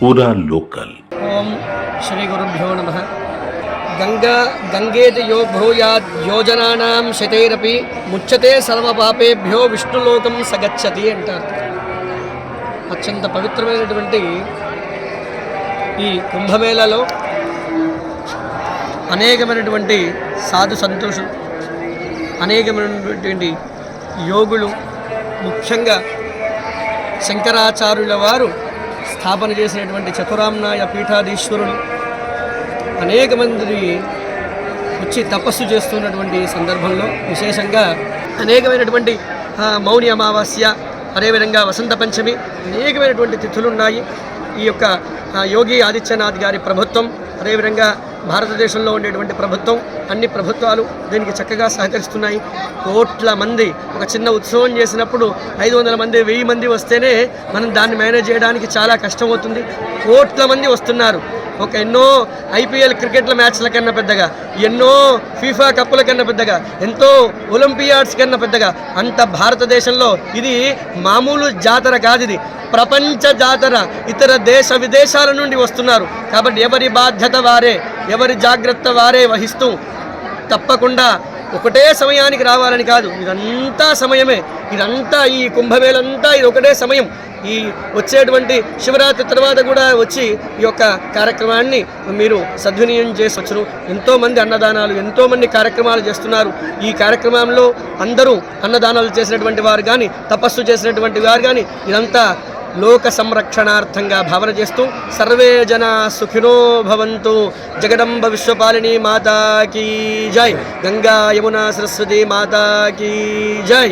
पूरा लोकल। ओम श्री गुरुभ्यो नमः। गंगा गंगेत यो भूयात् योजनानां शतैरपि मुच्यते सर्वपापेभ्यो विष्णुलोकं सगच्छति అంటారు. అత్యంత పవిత్రమైనటువంటి ఈ కుంభమేళలో అనేకమైనటువంటి సాధు సంతోషులు, అనేకమైనటువంటి యోగులు, ముఖ్యంగా శంకరాచార్యుల వారు స్థాపన చేసినటువంటి చతురామ్నాయ పీఠాధీశ్వరులు అనేక మంది వచ్చి తపస్సు చేస్తున్నటువంటి సందర్భంలో విశేషంగా అనేకమైనటువంటి మౌని అమావాస్య, అదేవిధంగా వసంత పంచమి, అనేకమైనటువంటి తిథులు ఉన్నాయి. ఈ యొక్క యోగి ఆదిత్యనాథ్ గారి ప్రభుత్వం, అదేవిధంగా భారతదేశంలో ఉండేటువంటి ప్రభుత్వం, అన్ని ప్రభుత్వాలు దీనికి చక్కగా సహకరిస్తున్నాయి. కోట్ల మంది ఒక చిన్న ఉత్సవం చేసినప్పుడు 500 మంది 1000 మంది వస్తేనే మనం దాన్ని మేనేజ్ చేయడానికి చాలా కష్టమవుతుంది. కోట్ల మంది వస్తున్నారు. ఒక ఎన్నో ఐపీఎల్ క్రికెట్ల మ్యాచ్ల కన్నా పెద్దగా, ఎన్నో ఫీఫా కప్పుల కన్నా పెద్దగా, ఎంతో ఒలింపియాడ్స్ కన్నా పెద్దగా అంత భారతదేశంలో ఇది మామూలు జాతర కాదు, ఇది ప్రపంచ జాతర. ఇతర దేశ విదేశాల నుండి వస్తున్నారు. కాబట్టి ఎవరి బాధ్యత వారే, ఎవరి జాగ్రత్త వారే వహిస్తూ తప్పకుండా ఒకటే సమయానికి రావాలని కాదు, ఇదంతా సమయమే. ఇదంతా ఈ కుంభమేళంతా ఇది ఒకటే సమయం. ఈ వచ్చేటువంటి శివరాత్రి తర్వాత కూడా వచ్చి ఈ యొక్క కార్యక్రమాన్ని మీరు సద్వినియోగం చేసుకోవచ్చును. ఎంతోమంది అన్నదానాలు, ఎంతోమంది కార్యక్రమాలు చేస్తున్నారు. ఈ కార్యక్రమంలో అందరూ అన్నదానాలు చేసినటువంటి వారు కానీ, తపస్సు చేసినటువంటి వారు కానీ, ఇదంతా లోక సంరక్షణార్థంగా భావన చేస్తూ సర్వే జన సుఖినో భవంతు. జగదంబ విశ్వపాలిని మాతా కీ జై. గంగా యమునా సరస్వతి మాతా కీ జై.